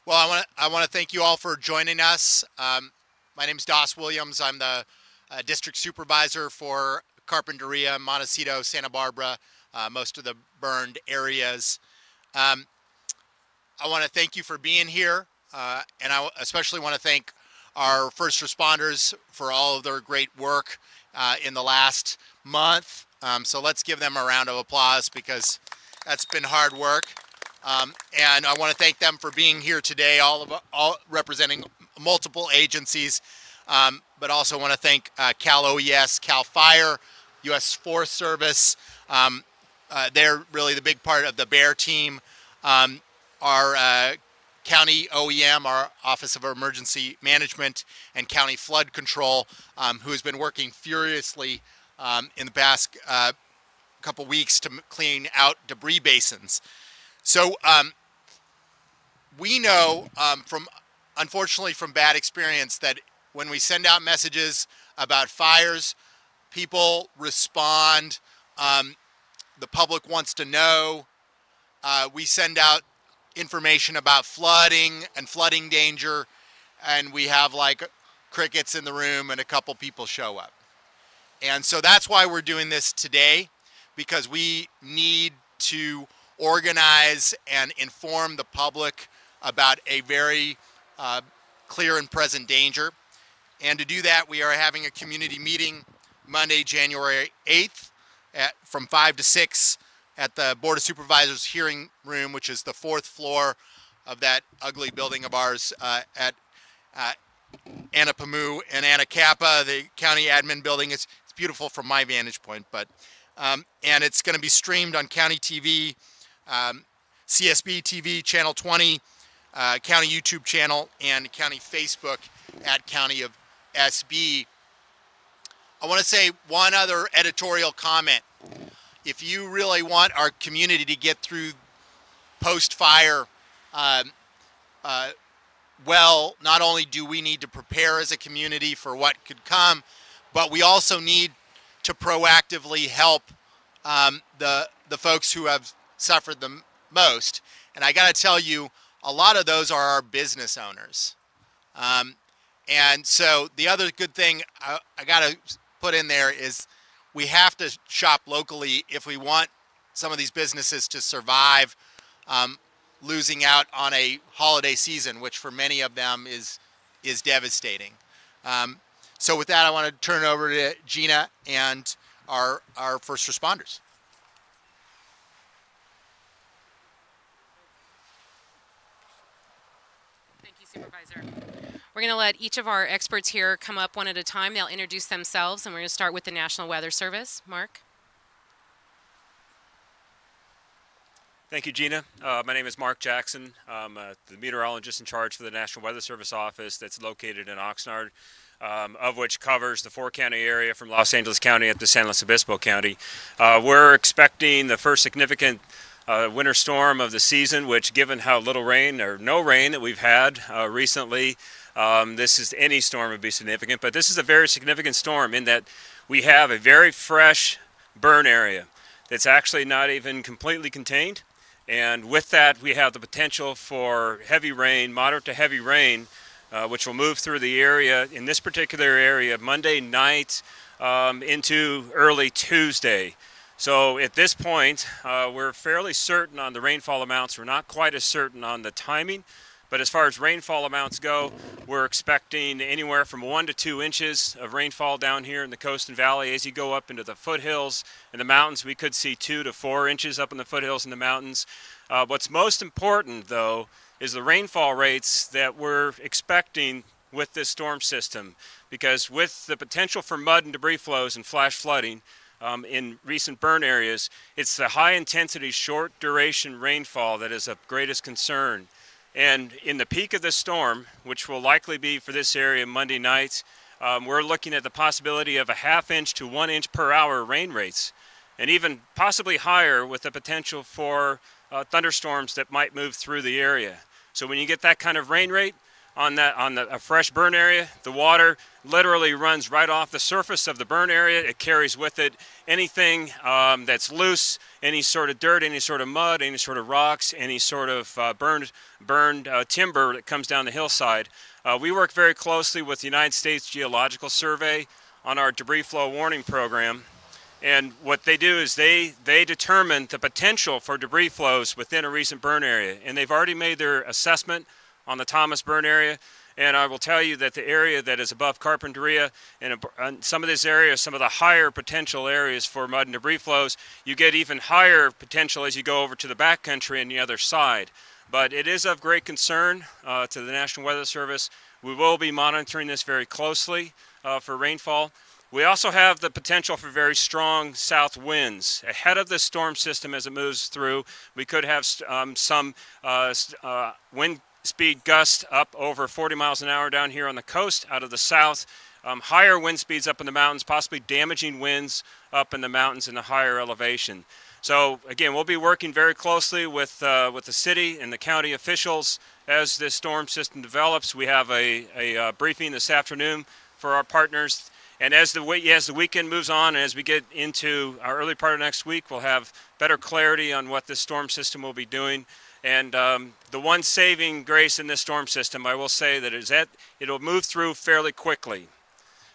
Well, I want to thank you all for joining us. My name is Doss Williams. I'm the district supervisor for Carpinteria, Montecito, Santa Barbara, most of the burned areas. Um, I want to thank you for being here, and I especially want to thank our first responders for all of their great work in the last month. So let's give them a round of applause because that's been hard work. And I want to thank them for being here today, all representing multiple agencies, but also want to thank Cal OES, Cal Fire, U.S. Forest Service. They're really the big part of the BEAR team. Our County OEM, our Office of Emergency Management, and County Flood Control, who has been working furiously in the past couple weeks to clean out debris basins. So we know unfortunately from bad experience that when we send out messages about fires, people respond. The public wants to know. We send out information about flooding and flooding danger, and we have like crickets in the room and a couple people show up. And so that's why we're doing this today, because we need to organize and inform the public about a very clear and present danger. And to do that, we are having a community meeting Monday, January 8th from 5 to 6 at the Board of Supervisors hearing room, which is the 4th floor of that ugly building of ours at Anapamu and Anacapa, the county admin building. It's beautiful from my vantage point, but and it's going to be streamed on county TV, CSB TV, Channel 20, county YouTube channel, and county Facebook at County of SB. I want to say one other editorial comment. If you really want our community to get through post-fire well, not only do we need to prepare as a community for what could come, but we also need to proactively help the folks who have suffered the most. And I got to tell you, a lot of those are our business owners. And so the other good thing I got to put in there is we have to shop locally if we want some of these businesses to survive losing out on a holiday season, which for many of them is devastating. So with that, I want to turn it over to Gina and our first responders. Thank you, Supervisor. We're going to let each of our experts here come up one at a time. They'll introduce themselves, and we're going to start with the National Weather Service. Mark? Thank you, Gina. My name is Marc Jackson. I'm the meteorologist in charge for the National Weather Service office that's located in Oxnard, of which covers the four-county area from Los Angeles County up to San Luis Obispo County. We're expecting the first significant winter storm of the season, which, given how little rain or no rain that we've had recently, any storm would be significant. But this is a very significant storm in that we have a very fresh burn area that's actually not even completely contained. And with that, we have the potential for heavy rain, moderate to heavy rain, which will move through the area, in this particular area, Monday night into early Tuesday. So at this point, we're fairly certain on the rainfall amounts. We're not quite as certain on the timing. But as far as rainfall amounts go, we're expecting anywhere from 1 to 2 inches of rainfall down here in the Coast and Valley. As you go up into the foothills and the mountains, we could see 2 to 4 inches up in the foothills and the mountains. What's most important, though, is the rainfall rates that we're expecting with this storm system. Because with the potential for mud and debris flows and flash flooding in recent burn areas, it's the high-intensity, short-duration rainfall that is of greatest concern. And in the peak of this storm, which will likely be for this area Monday night, we're looking at the possibility of a 1/2 inch to 1 inch per hour rain rates, and even possibly higher with the potential for thunderstorms that might move through the area. So when you get that kind of rain rate, on a fresh burn area. The water literally runs right off the surface of the burn area. It carries with it anything that's loose, any sort of dirt, any sort of mud, any sort of rocks, any sort of burned timber that comes down the hillside. We work very closely with the United States Geological Survey on our debris flow warning program. And what they do is they determine the potential for debris flows within a recent burn area. And they've already made their assessment on the Thomas burn area. And I will tell you that the area that is above Carpinteria and some of this area, some of the higher potential areas for mud and debris flows, you get even higher potential as you go over to the backcountry on the other side. But it is of great concern to the National Weather Service. We will be monitoring this very closely for rainfall. We also have the potential for very strong south winds. Ahead of the storm system as it moves through, we could have some wind speed gusts up over 40 miles an hour down here on the coast out of the south. Higher wind speeds up in the mountains, possibly damaging winds up in the mountains in the higher elevation. So again, we'll be working very closely with the city and the county officials as this storm system develops. We have a briefing this afternoon for our partners. And as the weekend moves on, and as we get into our early part of next week, we'll have better clarity on what this storm system will be doing. And the one saving grace in this storm system, I will say, that is that it'll move through fairly quickly.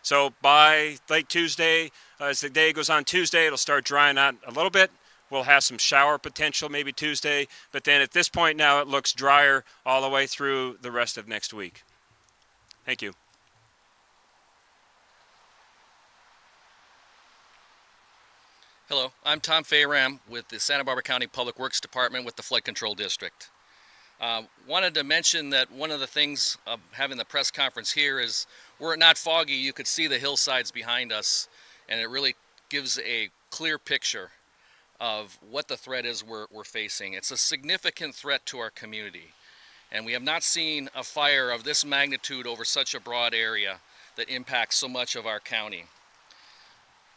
So by late Tuesday, as the day goes on Tuesday, it'll start drying out a little bit. We'll have some shower potential maybe Tuesday, but then at this point now it looks drier all the way through the rest of next week. Thank you. Hello, I'm Tom Fay Ram with the Santa Barbara County Public Works Department with the Flood Control District. Wanted to mention that one of the things of having the press conference here is, were it not foggy, you could see the hillsides behind us, and it really gives a clear picture of what the threat is we're facing. It's a significant threat to our community, and we have not seen a fire of this magnitude over such a broad area that impacts so much of our county.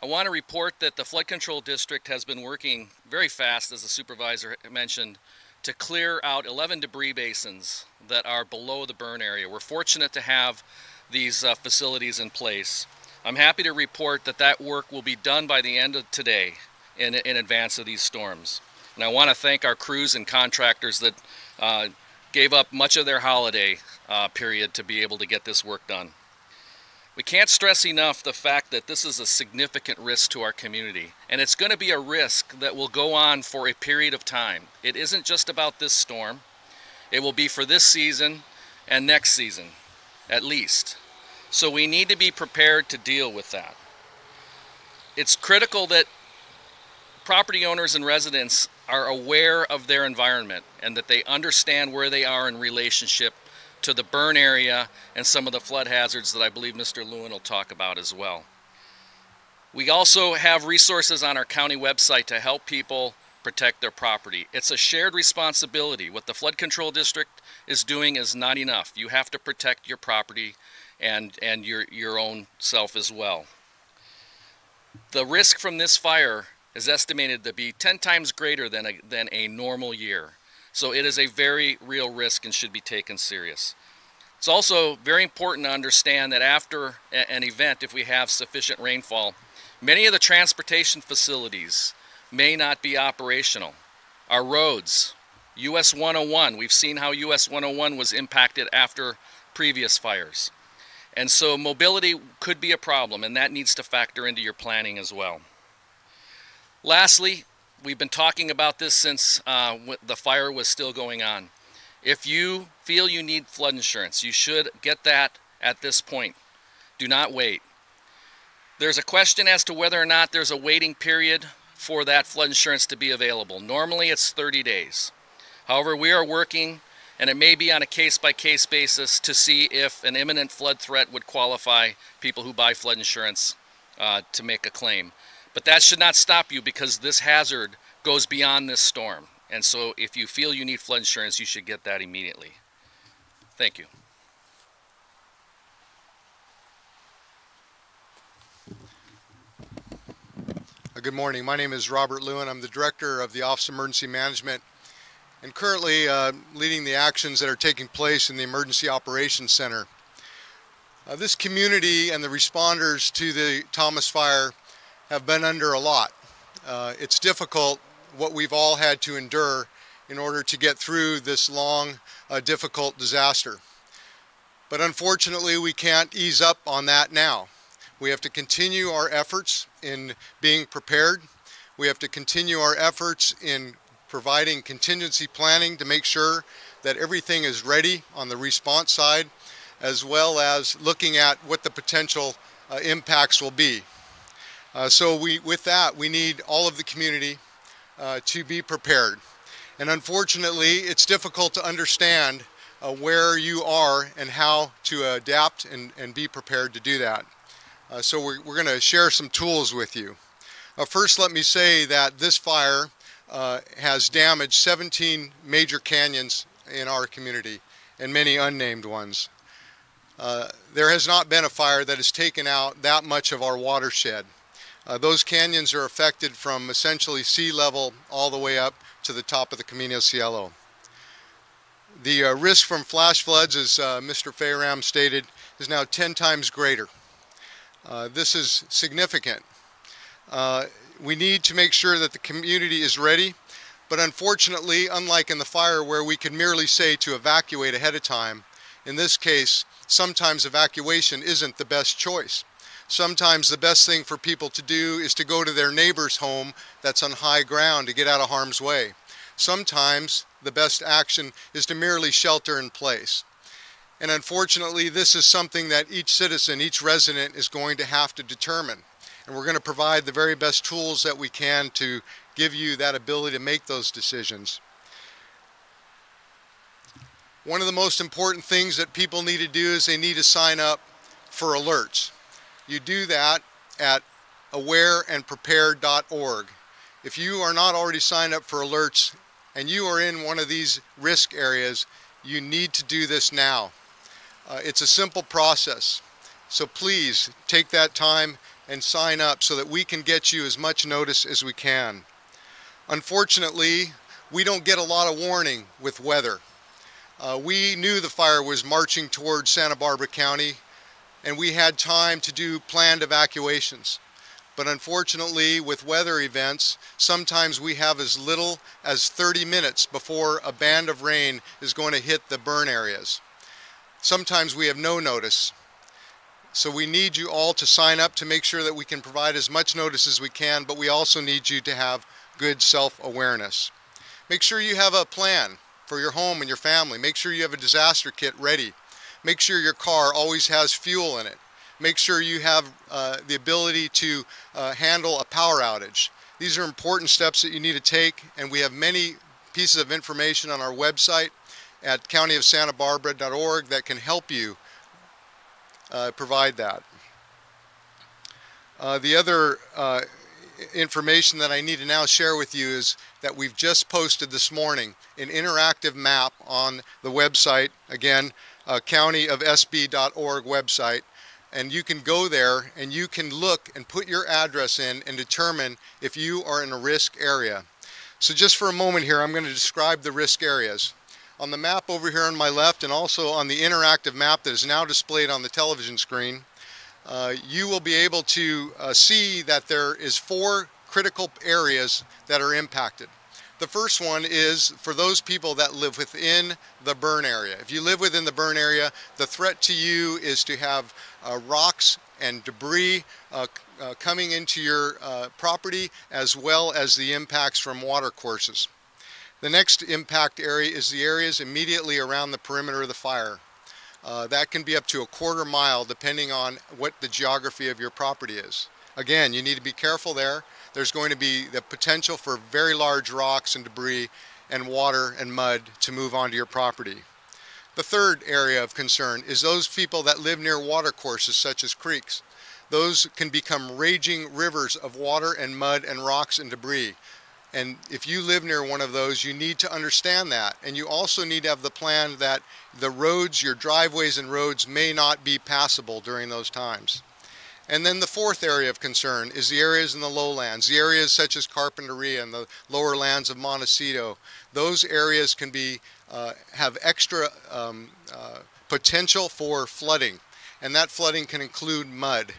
I want to report that the Flood Control District has been working very fast, as the supervisor mentioned, to clear out 11 debris basins that are below the burn area. We're fortunate to have these facilities in place. I'm happy to report that that work will be done by the end of today in advance of these storms. And I want to thank our crews and contractors that gave up much of their holiday period to be able to get this work done. We can't stress enough the fact that this is a significant risk to our community, and it's going to be a risk that will go on for a period of time. It isn't just about this storm. It will be for this season and next season, at least. So we need to be prepared to deal with that. It's critical that property owners and residents are aware of their environment and that they understand where they are in relationship to the burn area and some of the flood hazards that I believe Mr. Lewin will talk about as well. We also have resources on our county website to help people protect their property. It's a shared responsibility. What the Flood Control District is doing is not enough. You have to protect your property and your own self as well. The risk from this fire is estimated to be 10 times greater than a normal year. So it is a very real risk and should be taken serious. It's also very important to understand that after an event, if we have sufficient rainfall, many of the transportation facilities may not be operational. Our roads, US 101, we've seen how US 101 was impacted after previous fires. And so mobility could be a problem, and that needs to factor into your planning as well. Lastly, we've been talking about this since the fire was still going on. If you feel you need flood insurance, you should get that at this point. Do not wait. There's a question as to whether or not there's a waiting period for that flood insurance to be available. Normally it's 30 days. However, we are working, and it may be on a case-by-case basis, to see if an imminent flood threat would qualify people who buy flood insurance to make a claim. But that should not stop you, because this hazard goes beyond this storm. And so if you feel you need flood insurance, you should get that immediately. Thank you. Good morning. My name is Robert Lewin. I'm the Director of the Office of Emergency Management. and currently leading the actions that are taking place in the Emergency Operations Center. This community and the responders to the Thomas Fire have been under a lot. It's difficult what we've all had to endure in order to get through this long, difficult disaster. But unfortunately, we can't ease up on that now. We have to continue our efforts in being prepared. We have to continue our efforts in providing contingency planning to make sure that everything is ready on the response side, as well as looking at what the potential impacts will be. With that, we need all of the community to be prepared. And unfortunately, it's difficult to understand where you are and how to adapt and be prepared to do that. So we're going to share some tools with you. First, let me say that this fire has damaged 17 major canyons in our community and many unnamed ones. There has not been a fire that has taken out that much of our watershed. Those canyons are affected from essentially sea level all the way up to the top of the Camino Cielo. The risk from flash floods, as Mr. Fay Ram stated, is now 10 times greater. This is significant. We need to make sure that the community is ready, but unfortunately, unlike in the fire where we could merely say to evacuate ahead of time, in this case, sometimes evacuation isn't the best choice. Sometimes the best thing for people to do is to go to their neighbor's home that's on high ground to get out of harm's way. Sometimes the best action is to merely shelter in place. And unfortunately, this is something that each citizen, each resident is going to have to determine. And we're going to provide the very best tools that we can to give you that ability to make those decisions. One of the most important things that people need to do is they need to sign up for alerts. You do that at awareandprepared.org. If you are not already signed up for alerts and you are in one of these risk areas, you need to do this now. It's a simple process. So please take that time and sign up so that we can get you as much notice as we can. Unfortunately, we don't get a lot of warning with weather. We knew the fire was marching towards Santa Barbara County, and we had time to do planned evacuations. But unfortunately, with weather events, sometimes we have as little as 30 minutes before a band of rain is going to hit the burn areas. Sometimes we have no notice. So we need you all to sign up to make sure that we can provide as much notice as we can, but we also need you to have good self-awareness. Make sure you have a plan for your home and your family. Make sure you have a disaster kit ready. Make sure your car always has fuel in it. Make sure you have the ability to handle a power outage. These are important steps that you need to take, and we have many pieces of information on our website at countyofsantabarbara.org that can help you provide that. The other information that I need to now share with you is that we've just posted this morning an interactive map on the website, again, countyofsb.org website, and you can go there and you can look and put your address in and determine if you are in a risk area. So just for a moment here, I'm going to describe the risk areas. On the map over here on my left, and also on the interactive map that is now displayed on the television screen, you will be able to see that there is 4 critical areas that are impacted. The first one is for those people that live within the burn area. If you live within the burn area, the threat to you is to have rocks and debris coming into your property, as well as the impacts from water courses. The next impact area is the areas immediately around the perimeter of the fire. That can be up to a quarter mile depending on what the geography of your property is. Again, you need to be careful there. There's going to be the potential for very large rocks and debris and water and mud to move onto your property. The third area of concern is those people that live near water courses such as creeks. Those can become raging rivers of water and mud and rocks and debris. And if you live near one of those, you need to understand that. And you also need to have the plan that the roads, your driveways and roads may not be passable during those times. And then the fourth area of concern is the areas in the lowlands, the areas such as Carpinteria and the lower lands of Montecito. Those areas can be, have extra potential for flooding, and that flooding can include mud.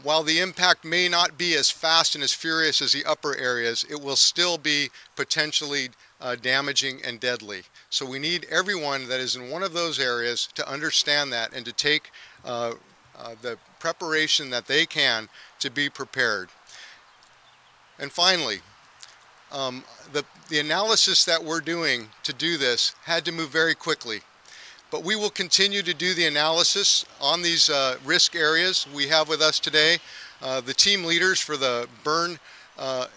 While the impact may not be as fast and as furious as the upper areas, it will still be potentially damaging and deadly. So we need everyone that is in one of those areas to understand that and to take the preparation that they can to be prepared. And finally, the analysis that we're doing to do this had to move very quickly. But we will continue to do the analysis on these risk areas. We have with us today the team leaders for the burn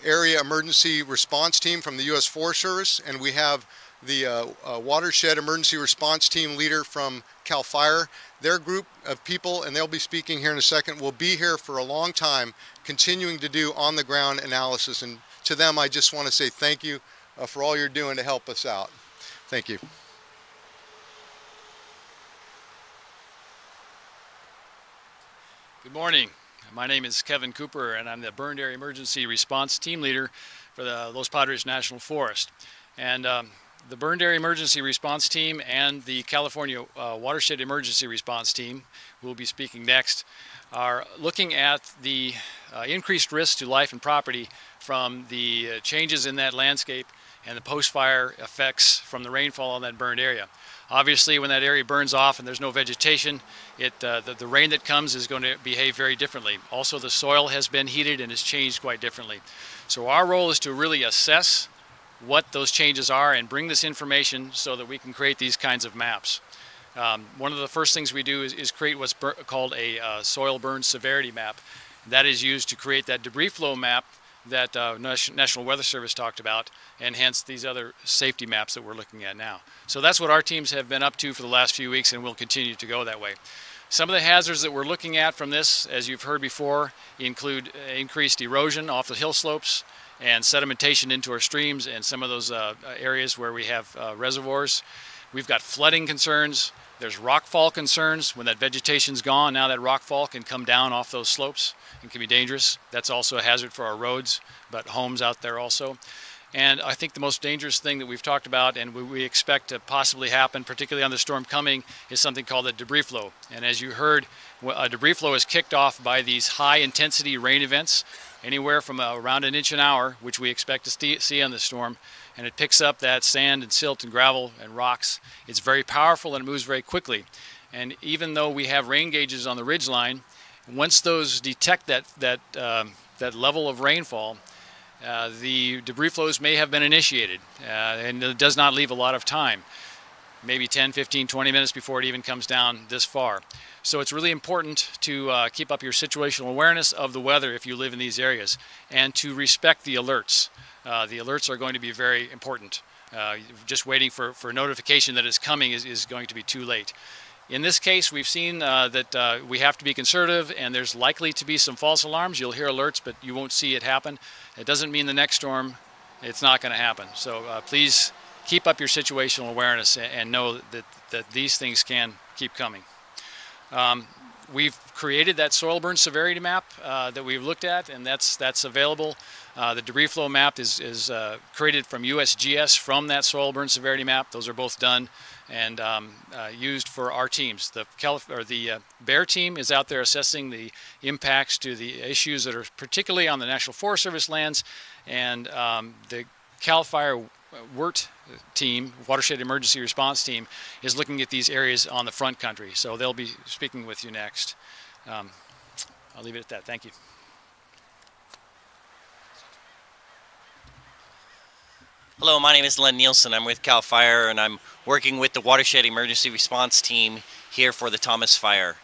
area emergency response team from the U.S. Forest Service, and we have the Watershed emergency response team leader from CAL FIRE. Their group of people, and they'll be speaking here in a second, will be here for a long time continuing to do on-the-ground analysis. And to them, I just want to say thank you for all you're doing to help us out. Thank you. Good morning. My name is Kevin Cooper, and I'm the Burned Area Emergency Response Team Leader for the Los Padres National Forest. And the Burned Area Emergency Response Team and the California Watershed Emergency Response Team, who will be speaking next, are looking at the increased risk to life and property from the changes in that landscape and the post-fire effects from the rainfall on that burned area. Obviously, when that area burns off and there's no vegetation, the rain that comes is going to behave very differently. Also, the soil has been heated and has changed quite differently. So our role is to really assess what those changes are and bring this information so that we can create these kinds of maps. One of the first things we do is create what's called a soil burn severity map. That is used to create that debris flow map that National Weather Service talked about, and hence these other safety maps that we're looking at now. So that's what our teams have been up to for the last few weeks, and will continue to go that way. Some of the hazards that we're looking at from this, as you've heard before, include increased erosion off the hill slopes and sedimentation into our streams and some of those areas where we have reservoirs. We've got flooding concerns. There's rockfall concerns. When that vegetation's gone, now that rockfall can come down off those slopes and can be dangerous. That's also a hazard for our roads, but homes out there also. And I think the most dangerous thing that we've talked about and we expect to possibly happen, particularly on the storm coming, is something called the debris flow. And as you heard, a debris flow is kicked off by these high-intensity rain events, anywhere from around an inch an hour, which we expect to see on the storm. And it picks up that sand and silt and gravel and rocks. It's very powerful and it moves very quickly. And even though we have rain gauges on the ridge line, once those detect that level of rainfall, the debris flows may have been initiated, and it does not leave a lot of time, maybe 10, 15, 20 minutes before it even comes down this far. So it's really important to keep up your situational awareness of the weather if you live in these areas, and to respect the alerts. The alerts are going to be very important. Just waiting for notification that it's coming is going to be too late. In this case, we've seen that we have to be conservative, and there's likely to be some false alarms. You'll hear alerts, but you won't see it happen. It doesn't mean the next storm, it's not going to happen. So please keep up your situational awareness and know that these things can keep coming. We've created that soil burn severity map that we've looked at, and that's available. The debris flow map is created from USGS from that soil burn severity map. Those are both done and used for our teams. The BEAR team is out there assessing the impacts to the issues that are particularly on the National Forest Service lands, and the CAL FIRE WERT team, Watershed Emergency Response Team, is looking at these areas on the front country. So they'll be speaking with you next. I'll leave it at that. Thank you. Hello, my name is Len Nielsen. I'm with CAL FIRE, and I'm working with the Watershed Emergency Response Team here for the Thomas Fire.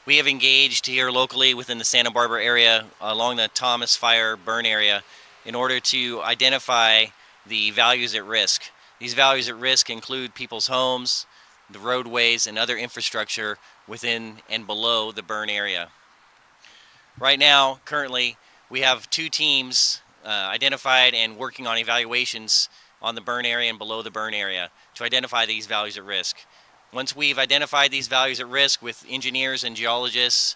We have engaged here locally within the Santa Barbara area along the Thomas Fire burn area in order to identify the values at risk. These values at risk include people's homes, the roadways, and other infrastructure within and below the burn area. Right now, currently, we have two teams identified and working on evaluations on the burn area and below the burn area to identify these values at risk. Once we've identified these values at risk with engineers and geologists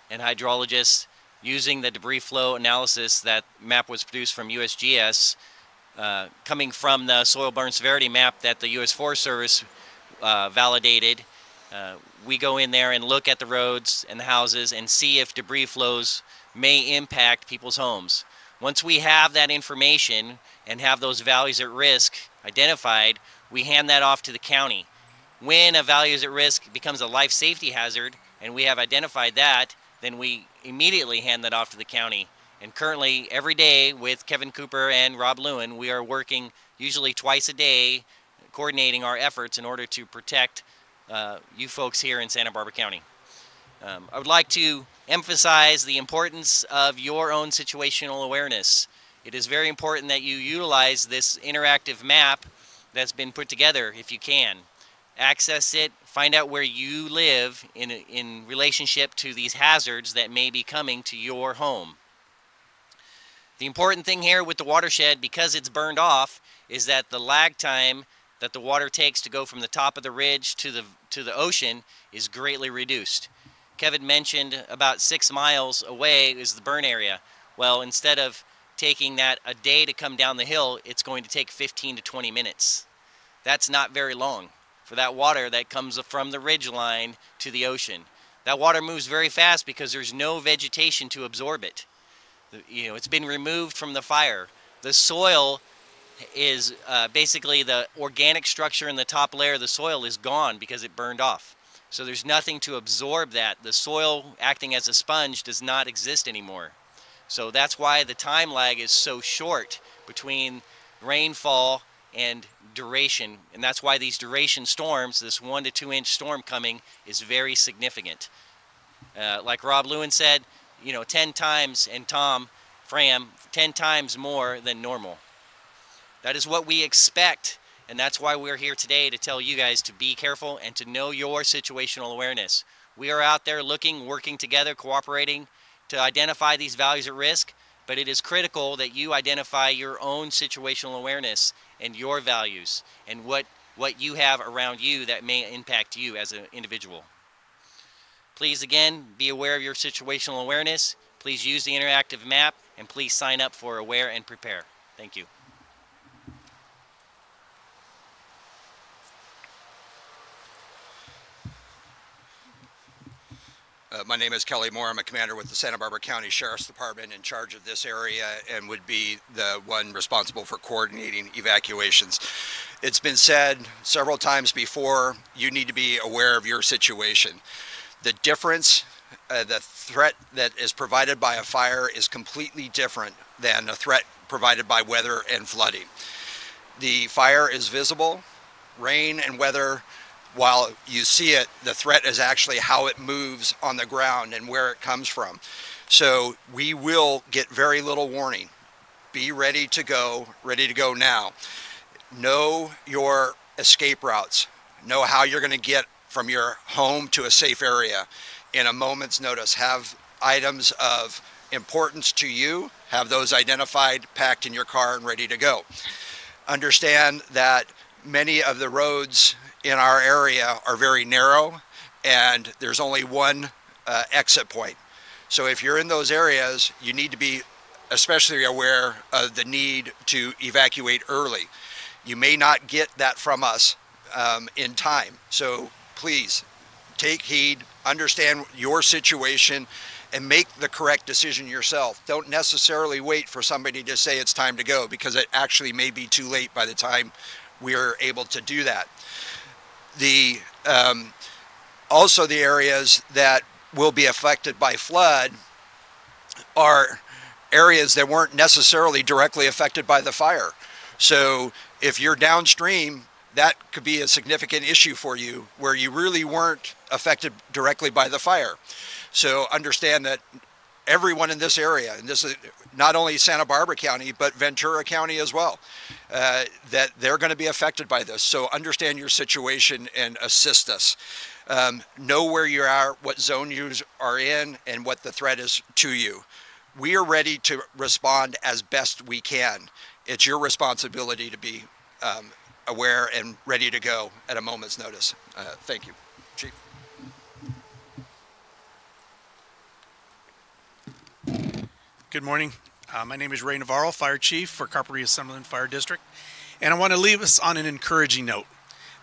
and hydrologists using the debris flow analysis that map was produced from USGS, coming from the soil burn severity map that the U.S. Forest Service validated. We go in there and look at the roads and the houses and see if debris flows may impact people's homes. Once we have that information and have those values at risk identified, we hand that off to the county. When a value is at risk becomes a life safety hazard and we have identified that, then we immediately hand that off to the county. And currently, every day with Kevin Cooper and Rob Lewin, we are working usually twice a day, coordinating our efforts in order to protect you folks here in Santa Barbara County. I would like to emphasize the importance of your own situational awareness. It is very important that you utilize this interactive map that's been put together if you can. Access it, find out where you live in relationship to these hazards that may be coming to your home. The important thing here with the watershed, because it's burned off, is that the lag time that the water takes to go from the top of the ridge to the ocean is greatly reduced. Kevin mentioned about 6 miles away is the burn area. Well, instead of taking that a day to come down the hill, it's going to take 15 to 20 minutes. That's not very long for that water that comes from the ridge line to the ocean. That water moves very fast because there's no vegetation to absorb it. It's been removed from the fire. The soil is basically the organic structure in the top layer of the soil is gone because it burned off. So there's nothing to absorb that. The soil acting as a sponge does not exist anymore. So that's why the time lag is so short between rainfall and duration, and that's why these duration storms, this 1 to 2 inch storm coming, is very significant. Like Rob Lewin said, 10 times, and Tom Fram, 10 times more than normal. That is what we expect, and that's why we're here today, to tell you guys to be careful and to know your situational awareness. We are out there looking, working together, cooperating to identify these values at risk, but it is critical that you identify your own situational awareness and your values and what you have around you that may impact you as an individual. Please, again, be aware of your situational awareness. Please use the interactive map, and please sign up for Aware and Prepare. Thank you. My name is Kelly Moore. I'm a commander with the Santa Barbara County Sheriff's Department in charge of this area and would be the one responsible for coordinating evacuations. It's been said several times before, you need to be aware of your situation. The difference, the threat that is provided by a fire is completely different than a threat provided by weather and flooding. The fire is visible, rain and weather. While you see it, the threat is actually how it moves on the ground and where it comes from. So we will get very little warning. Be ready to go now. Know your escape routes. Know how you're going to get from your home to a safe area in a moment's notice. Have items of importance to you, have those identified, packed in your car and ready to go. Understand that many of the roads in our area are very narrow and there's only one exit point. So if you're in those areas, you need to be especially aware of the need to evacuate early. You may not get that from us in time. So please take heed, understand your situation, and make the correct decision yourself. Don't necessarily wait for somebody to say it's time to go, because it actually may be too late by the time we are able to do that. Also the areas that will be affected by flood are areas that weren't necessarily directly affected by the fire. So if you're downstream, that could be a significant issue for you where you really weren't affected directly by the fire. So understand that everyone in this area, and this is not only Santa Barbara County, but Ventura County as well, that they're going to be affected by this. So understand your situation and assist us. Know where you are, what zone you are in, and what the threat is to you. We are ready to respond as best we can. It's your responsibility to be aware and ready to go at a moment's notice. Thank you. Chief. Good morning. My name is Ray Navarro, Fire Chief for Carpinteria Summerlin Fire District, and I want to leave us on an encouraging note.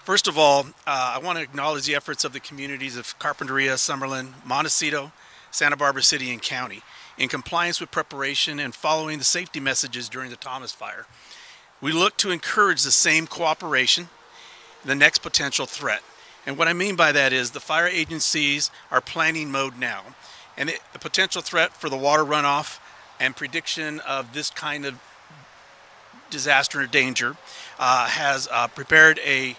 First of all, I want to acknowledge the efforts of the communities of Carpinteria, Summerlin, Montecito, Santa Barbara City, and County in compliance with preparation and following the safety messages during the Thomas Fire. We look to encourage the same cooperation in the next potential threat. And what I mean by that is the fire agencies are planning mode now, and the potential threat for the water runoff and prediction of this kind of disaster or danger has prepared a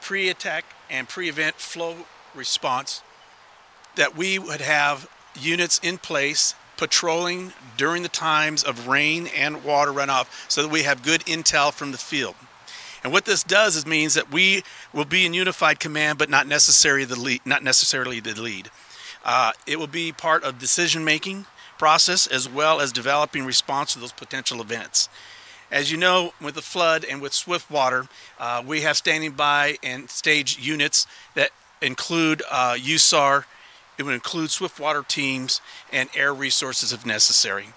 pre-attack and pre-event flow response that we would have units in place patrolling during the times of rain and water runoff so that we have good intel from the field. And what this does is means that we will be in unified command, but not necessarily the lead. It will be part of decision-making process as well as developing response to those potential events. As you know, with the flood and with swift water, we have standing by and stage units that include USAR. It would include swift water teams and air resources if necessary.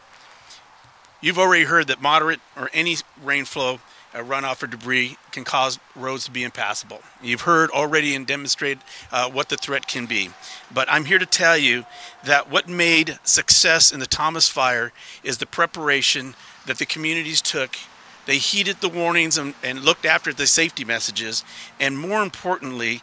You've already heard that moderate or any rainflow, runoff or debris can cause roads to be impassable. You've heard already and demonstrated what the threat can be. But I'm here to tell you that what made success in the Thomas Fire is the preparation that the communities took. They heeded the warnings and looked after the safety messages. And more importantly,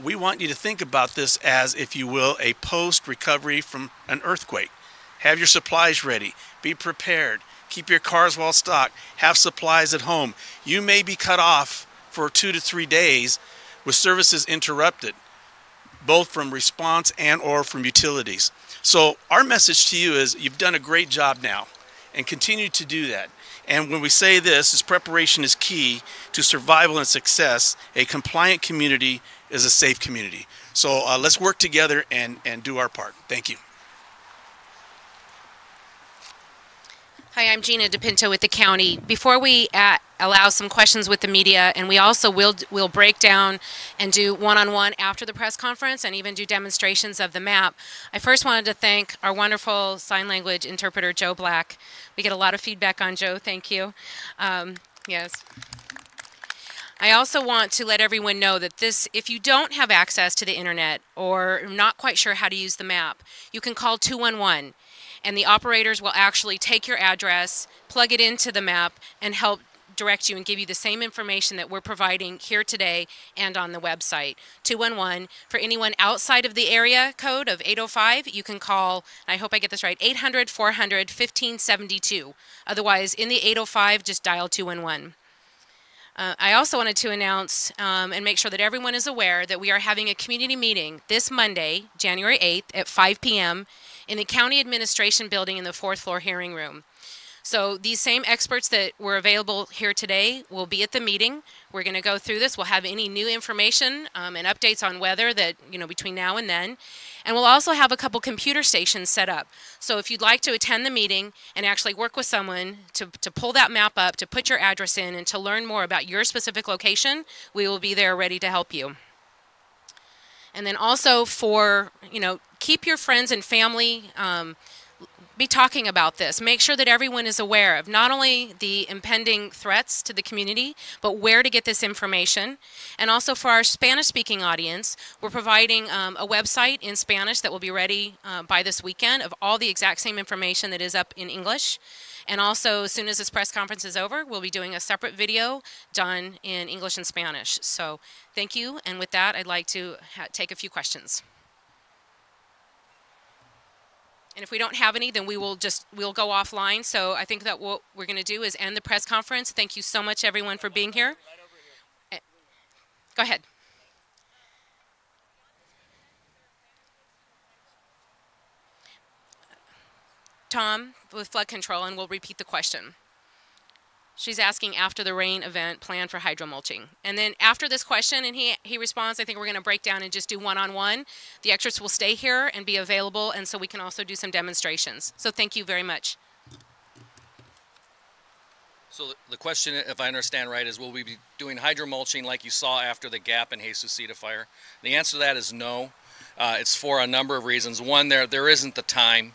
we want you to think about this as, if you will, a post-recovery from an earthquake. Have your supplies ready. Be prepared. Keep your cars well stocked. Have supplies at home. You may be cut off for 2 to 3 days with services interrupted, both from response and or from utilities. So our message to you is you've done a great job now and continue to do that. And when we say this, is preparation is key to survival and success. A compliant community is a safe community. So let's work together and do our part. Thank you. Hi, I'm Gina De Pinto with the county. Before we allow some questions with the media, and we also will break down and do one-on-one after the press conference and even do demonstrations of the map, I first wanted to thank our wonderful sign language interpreter, Joe Black. We get a lot of feedback on Joe. Thank you. Yes. I also want to let everyone know that if you don't have access to the internet or not quite sure how to use the map, you can call 211. And the operators will actually take your address, plug it into the map, and help direct you and give you the same information that we're providing here today and on the website. 211. For anyone outside of the area code of 805, you can call, I hope I get this right, 800-400-1572. Otherwise, in the 805, just dial 211. I also wanted to announce and make sure that everyone is aware that we are having a community meeting this Monday, January 8th at 5 p.m. in the County Administration Building in the 4th floor hearing room. So these same experts that were available here today will be at the meeting. We're going to go through this. We'll have any new information and updates on weather that, between now and then. And we'll also have a couple computer stations set up. So if you'd like to attend the meeting and actually work with someone to pull that map up, to put your address in, and to learn more about your specific location, we will be there ready to help you. And then also for, keep your friends and family be talking about this. Make sure that everyone is aware of not only the impending threats to the community, but where to get this information. And also for our Spanish-speaking audience, we're providing a website in Spanish that will be ready by this weekend of all the exact same information that is up in English. And also, as soon as this press conference is over, we'll be doing a separate video done in English and Spanish. So thank you. And with that, I'd like to take a few questions. And if we don't have any, then we'll go offline. So I think that what we're going to do is end the press conference. Thank you so much, everyone, for being here. Go ahead. Tom with flood control, and we'll repeat the question. She's asking after the rain event, plan for hydromulching. And then after this question and he responds, I think we're going to break down and just do one-on-one. The experts will stay here and be available, and so we can also do some demonstrations. So thank you very much. So the question, if I understand right, is will we be doing hydromulching like you saw after the Gap and Jesucita fire? The answer to that is no. It's for a number of reasons. One, there isn't the time.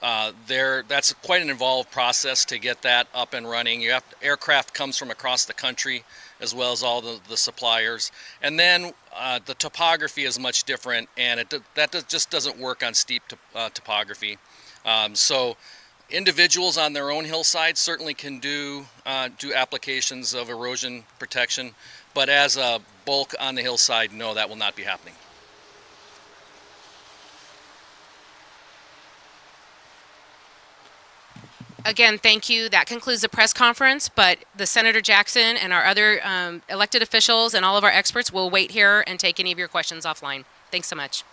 That's quite an involved process to get that up and running. Aircraft comes from across the country, as well as all the suppliers. And then the topography is much different, and just doesn't work on steep topography. So individuals on their own hillside certainly can do applications of erosion protection, but as a bulk on the hillside, no, that will not be happening. Again, thank you. That concludes the press conference, but the Senator Jackson and our other elected officials and all of our experts will wait here and take any of your questions offline. Thanks so much.